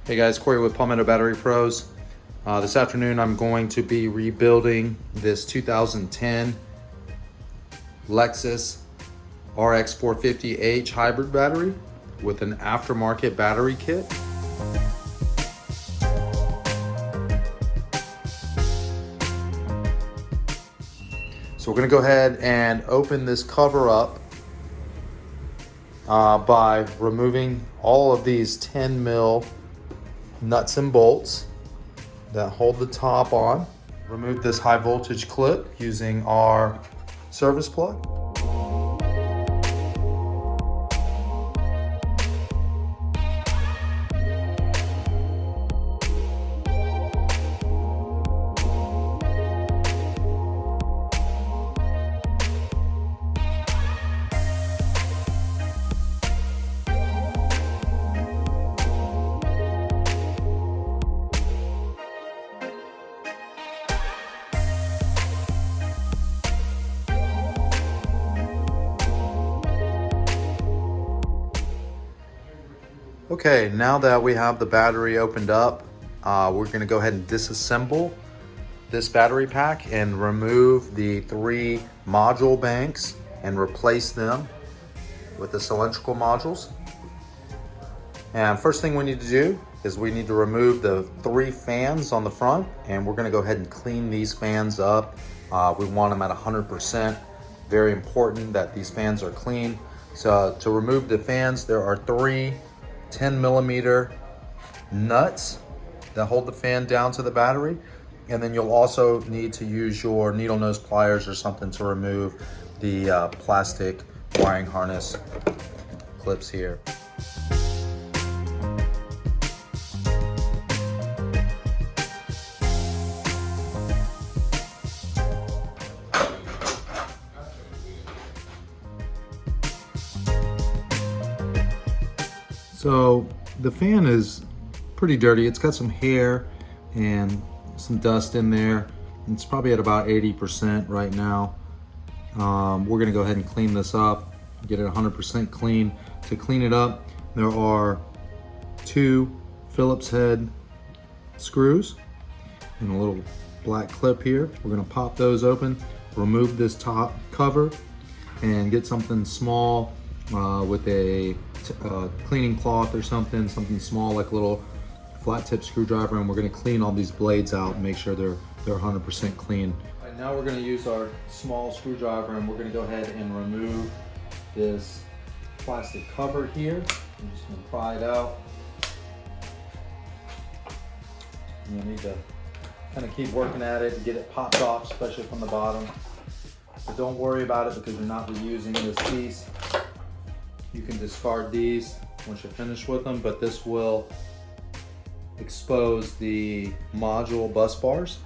Hey guys, Corey with Palmetto Battery Pros. This afternoon I'm going to be rebuilding this 2010 Lexus RX450H hybrid battery with an aftermarket battery kit. So we're going to go ahead and open this cover up by removing all of these 10 mil nuts and bolts that hold the top on. Remove this high voltage clip using our service plug. Okay, now that we have the battery opened up, we're going to go ahead and disassemble this battery pack and remove the 3 module banks and replace them with the cylindrical modules. And first thing we need to do is we need to remove the 3 fans on the front, and we're going to go ahead and clean these fans up. We want them at 100%. Very important that these fans are clean. So to remove the fans, there are 3 10 millimeter nuts that hold the fan down to the battery, and then you'll also need to use your needle nose pliers or something to remove the plastic wiring harness clips here. So the fan is pretty dirty. It's got some hair and some dust in there. It's probably at about 80% right now. We're gonna go ahead and clean this up, get it 100% clean. To clean it up, there are 2 Phillips head screws and a little black clip here. We're gonna pop those open, remove this top cover, and get something small with a cleaning cloth or something small like a little flat tip screwdriver, and we're going to clean all these blades out and make sure they're 100% clean. Right, now we're going to use our small screwdriver and we're going to go ahead and remove this plastic cover here. I'm just going to pry it out. You need to kind of keep working at it and get it popped off, especially from the bottom. But don't worry about it because you're not reusing this piece. You can discard these once you're finished with them, but this will expose the module bus bars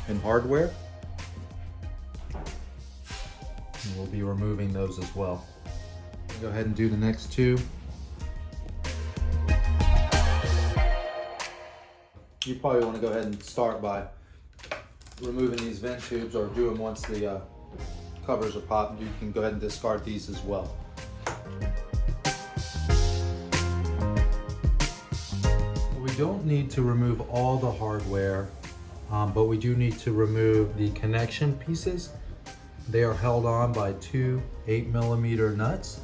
and hardware. And we'll be removing those as well. Go ahead and do the next 2. You probably want to go ahead and start by removing these vent tubes, or do them once the covers are popped. You can go ahead and discard these as well. We don't need to remove all the hardware, but we do need to remove the connection pieces. They are held on by 2 8 millimeter nuts.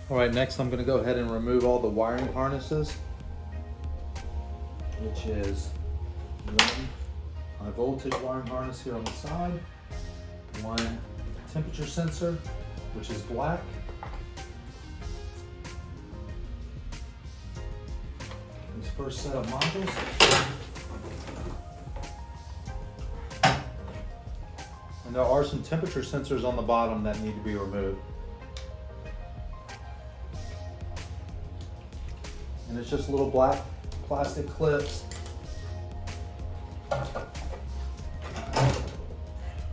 All right, next I'm going to go ahead and remove all the wiring harnesses, which is 1 high voltage wiring harness here on the side, 1 temperature sensor, which is black, this first set of modules, and there are some temperature sensors on the bottom that need to be removed. And it's just little black plastic clips.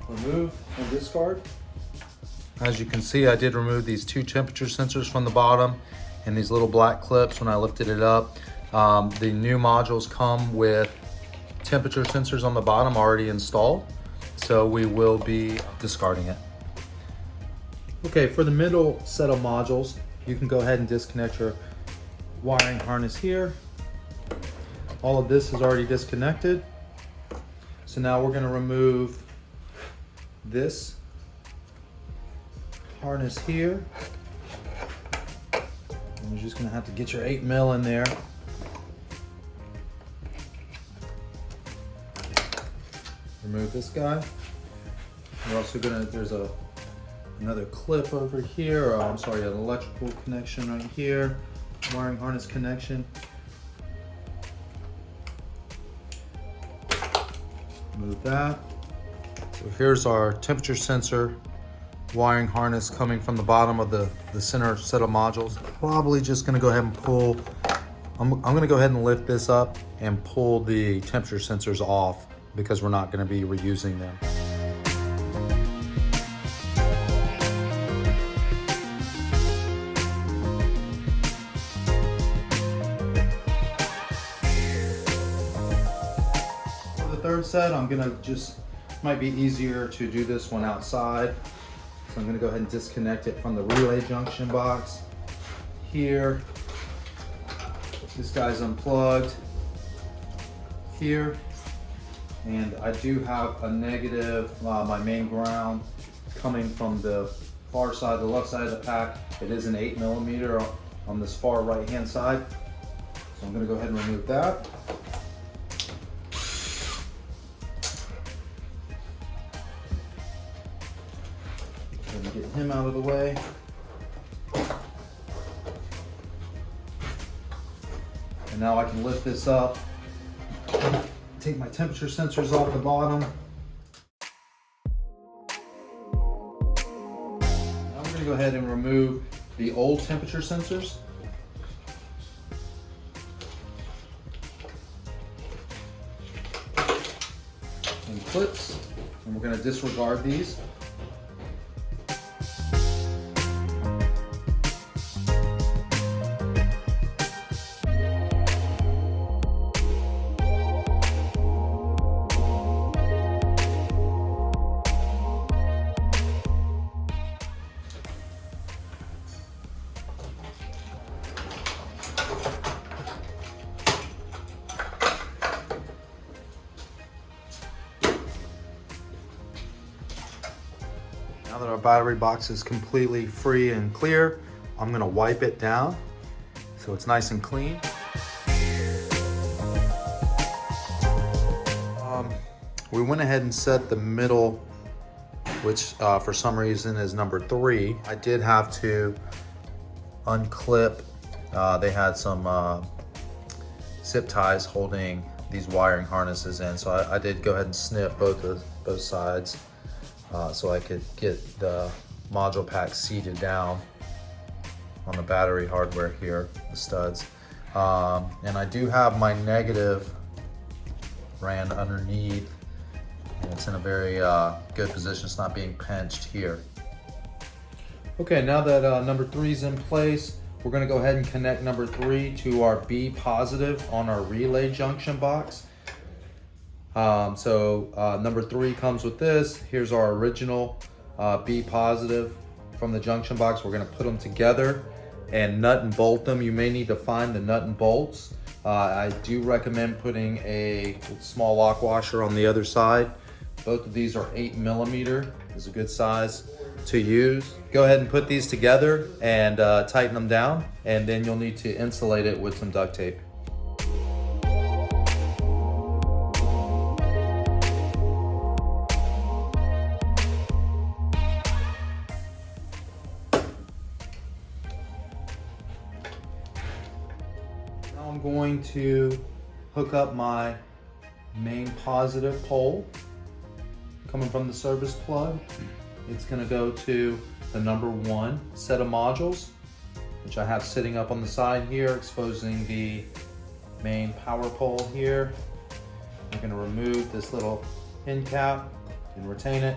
Remove and discard. As you can see, I did remove these 2 temperature sensors from the bottom and these little black clips when I lifted it up. The new modules come with temperature sensors on the bottom already installed, so we will be discarding it. Okay, for the middle set of modules, you can go ahead and disconnect your wiring harness here. All of this is already disconnected. So now we're going to remove this harness here. And you're just going to have to get your 8mm in there. Remove this guy. We're also going to, there's another clip over here. I'm sorry, an electrical connection right here. Wiring harness connection. Remove that. So here's our temperature sensor wiring harness coming from the bottom of the center set of modules. Probably just gonna go ahead and pull, I'm gonna go ahead and lift this up and pull the temperature sensors off because we're not gonna be reusing them. Third set, I'm gonna might be easier to do this one outside. So I'm gonna go ahead and disconnect it from the relay junction box here. This guy's unplugged here. And I do have a negative, my main ground coming from the far side, the left side of the pack. It is an 8mm on this far right hand side. So I'm gonna go ahead and remove that. Get him out of the way. And now I can lift this up, take my temperature sensors off the bottom. Now I'm going to go ahead and remove the old temperature sensors. And clips, and we're going to disregard these. Now that our battery box is completely free and clear, I'm gonna wipe it down so it's nice and clean. We went ahead and set the middle, which for some reason is number 3. I did have to unclip, they had some zip ties holding these wiring harnesses in, so I did go ahead and snip both sides. So I could get the module pack seated down on the battery hardware here, the studs. And I do have my negative ran underneath, and it's in a very good position. It's not being pinched here. Okay, now that number 3 is in place, we're gonna go ahead and connect number 3 to our B positive on our relay junction box. Number 3 comes with this. Here's our original B positive from the junction box. We're gonna put them together and nut and bolt them. You may need to find the nut and bolts. I do recommend putting a small lock washer on the other side. Both of these are 8mm, is a good size to use. Go ahead and put these together and tighten them down, and then you'll need to insulate it with some duct tape. I'm going to hook up my main positive pole coming from the service plug. It's going to go to the number 1 set of modules, which I have sitting up on the side here, exposing the main power pole here. I'm going to remove this little end cap and retain it.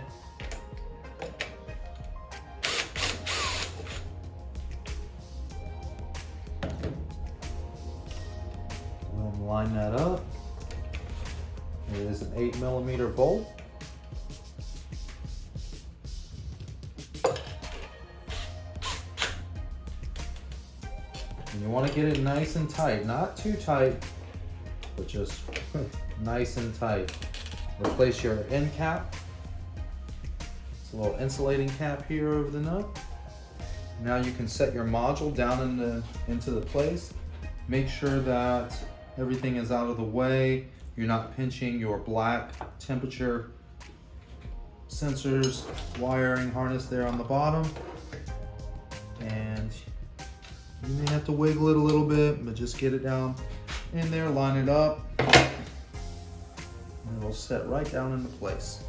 Line that up. It is an 8mm bolt. And you want to get it nice and tight, not too tight, but just nice and tight. Replace your end cap. It's a little insulating cap here over the nut. Now you can set your module down into the place. Make sure that everything is out of the way. You're not pinching your black temperature sensors wiring harness there on the bottom. And you may have to wiggle it a little bit, but just get it down in there, line it up, and it'll set right down into place.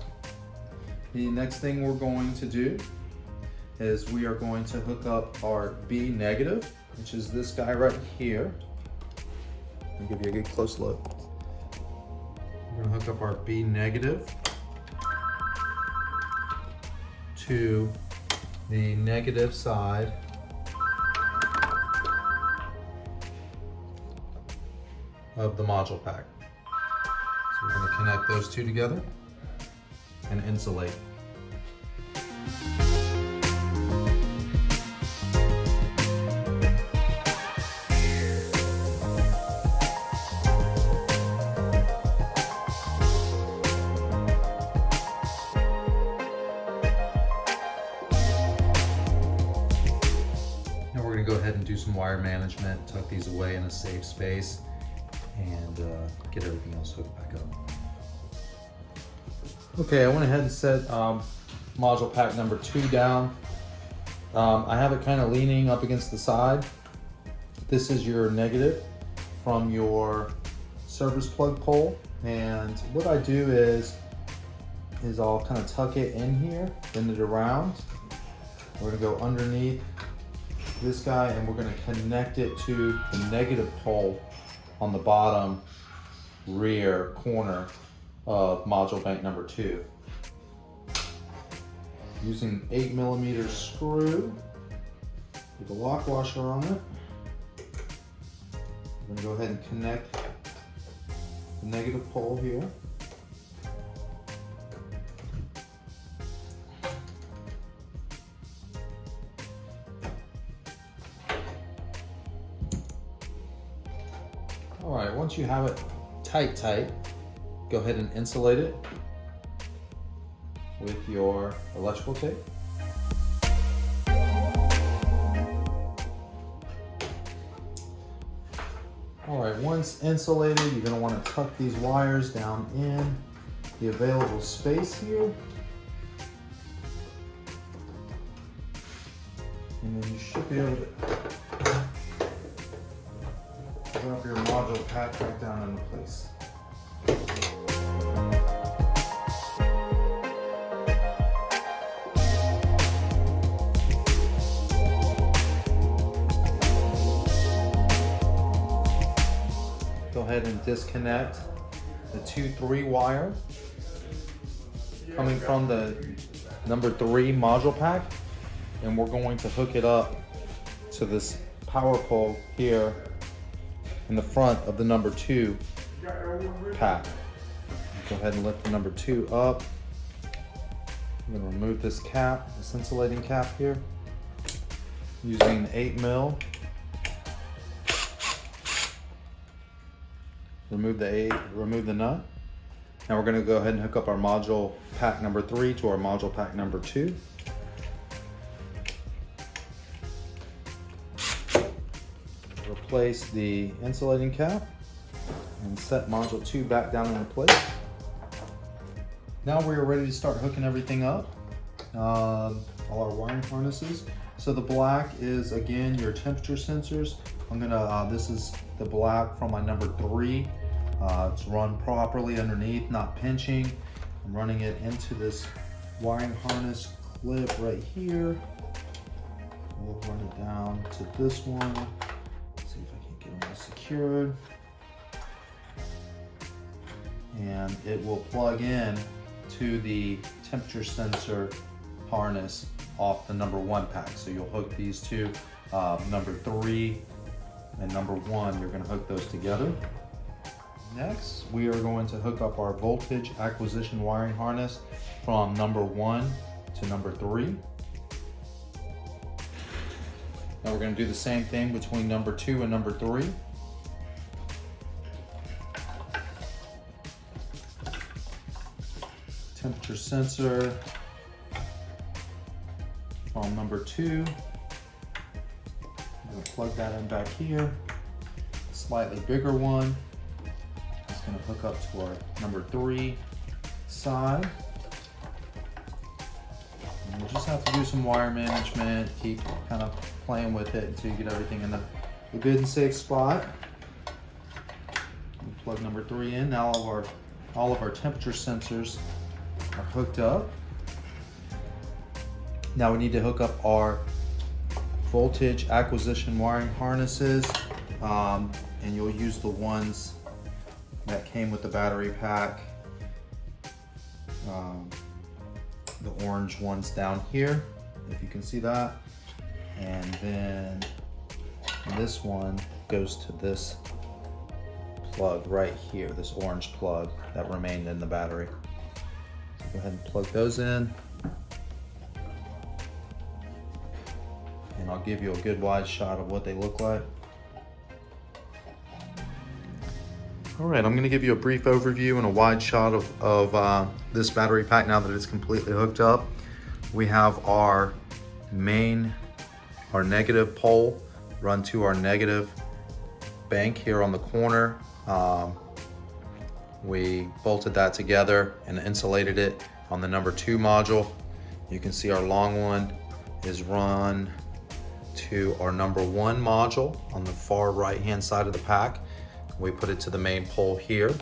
The next thing we're going to do is we are going to hook up our B negative, which is this guy right here. Let me give you a good close look. We're gonna hook up our B negative to the negative side of the module pack. So we're going to connect those two together and insulate. Now we're going to go ahead and do some wire management, tuck these away in a safe space, and get everything else hooked back up. Okay, I went ahead and set module pack number 2 down. I have it kind of leaning up against the side. This is your negative from your service plug pole, and what I do is I'll kind of tuck it in here, bend it around. We're gonna go underneath this guy, and we're gonna connect it to the negative pole on the bottom rear corner of module bank number 2. Using 8mm screw with a lock washer on it. I'm going to go ahead and connect the negative pole here. All right, once you have it tight, go ahead and insulate it with your electrical tape. All right, once insulated, you're going to want to tuck these wires down in the available space here. And then you should be able to drop your module pack back down into place. Go ahead and disconnect the 2-3 wire coming from the number 3 module pack, and we're going to hook it up to this power pole here in the front of the number 2 pack. Go ahead and lift the number 2 up. I'm going to remove this cap, this insulating cap here, using 8mm. Remove the nut. Now we're going to go ahead and hook up our module pack number 3 to our module pack number 2. Replace the insulating cap and set module 2 back down into place. Now we are ready to start hooking everything up, all our wiring harnesses. So the black is, again, your temperature sensors. This is the black from my number 3. It's run properly underneath, not pinching. I'm running it into this wiring harness clip right here. We'll run it down to this one. See if I can get them all secured. And it will plug in to the temperature sensor harness off the number 1 pack. So you'll hook these two, number 3 and number 1, you're going to hook those together. Next, we are going to hook up our voltage acquisition wiring harness from number 1 to number 3. Now we're going to do the same thing between number 2 and number 3. Temperature sensor from number 2. I'm going to plug that in back here. Slightly bigger one. It's going to hook up to our number 3 side. And you just have to do some wire management, keep kind of playing with it until you get everything in a good and safe spot. We plug number 3 in. Now all of our temperature sensors are hooked up. Now we need to hook up our voltage acquisition wiring harnesses, and you'll use the ones that came with the battery pack. The orange ones down here, if you can see that. And then this one goes to this plug right here, this orange plug that remained in the battery. So go ahead and plug those in. And I'll give you a good wide shot of what they look like. All right, I'm gonna give you a brief overview and a wide shot of this battery pack now that it's completely hooked up. We have our negative pole run to our negative bank here on the corner. We bolted that together and insulated it on the number 2 module. You can see our long one is run to our number 1 module on the far right hand side of the pack. We put it to the main pole here.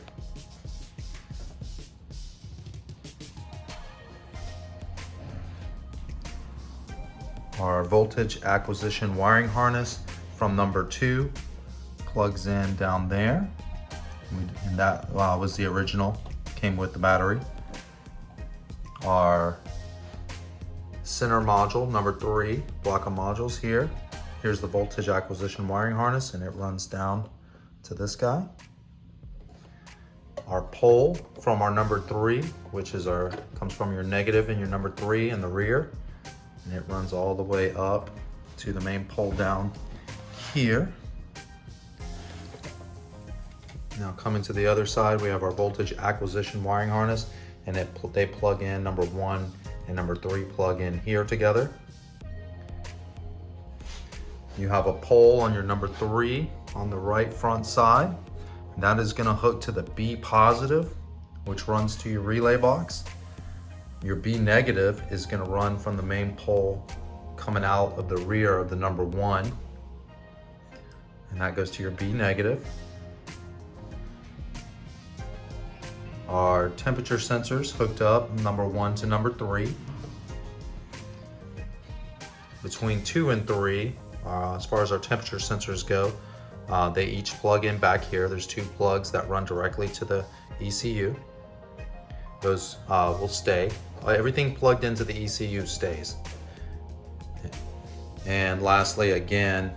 Our voltage acquisition wiring harness from number 2 plugs in down there. And that was the original, came with the battery. Our center module, number 3, block of modules here. Here's the voltage acquisition wiring harness, and it runs down to this guy. Our pole from our number 3, which is comes from your negative and your number 3 in the rear, and it runs all the way up to the main pole down here. Now coming to the other side, we have our voltage acquisition wiring harness, and they plug in, number 1 and number 3 plug in here together. You have a pole on your number 3 on the right front side. That is going to hook to the B positive, which runs to your relay box. Your B negative is going to run from the main pole coming out of the rear of the number 1, and that goes to your B negative. Our temperature sensors hooked up, number 1 to number 3. Between 2 and 3, as far as our temperature sensors go, they each plug in back here. There's 2 plugs that run directly to the ECU. Those will stay. Everything plugged into the ECU stays. And lastly, again,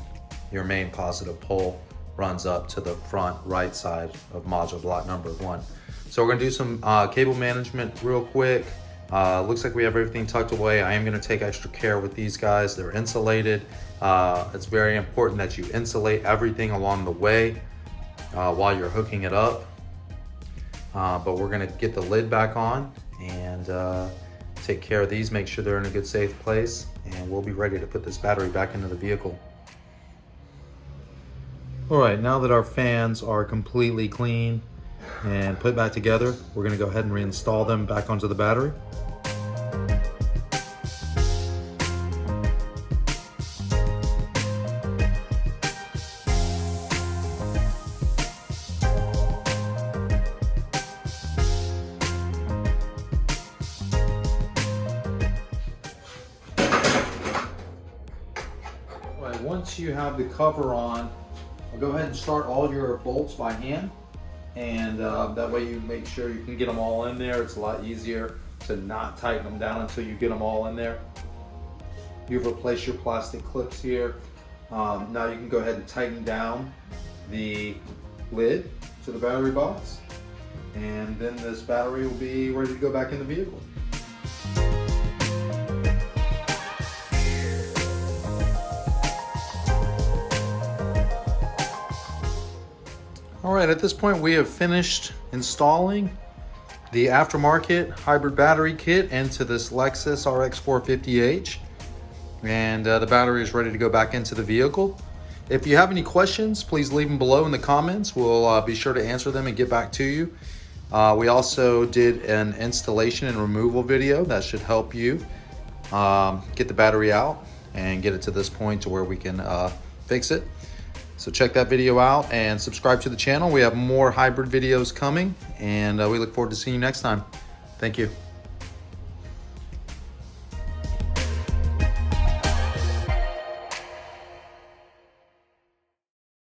your main positive pole runs up to the front right side of module block number 1. So we're gonna do some cable management real quick. Looks like we have everything tucked away. I am gonna take extra care with these guys. They're insulated. It's very important that you insulate everything along the way while you're hooking it up. But we're gonna get the lid back on and take care of these, make sure they're in a good safe place, and we'll be ready to put this battery back into the vehicle. All right, now that our fans are completely clean and put back together, we're gonna go ahead and reinstall them back onto the battery. All right, once you have the cover on, I'll go ahead and start all your bolts by hand. And that way you make sure you can get them all in there. It's a lot easier to not tighten them down until you get them all in there. You've replaced your plastic clips here. Now you can go ahead and tighten down the lid to the battery box, and then this battery will be ready to go back in the vehicle. All right, at this point we have finished installing the aftermarket hybrid battery kit into this Lexus RX450H, and the battery is ready to go back into the vehicle. If you have any questions, please leave them below in the comments. We'll be sure to answer them and get back to you. We also did an installation and removal video that should help you get the battery out and get it to this point to where we can fix it. So check that video out and subscribe to the channel. We have more hybrid videos coming, and we look forward to seeing you next time. Thank you.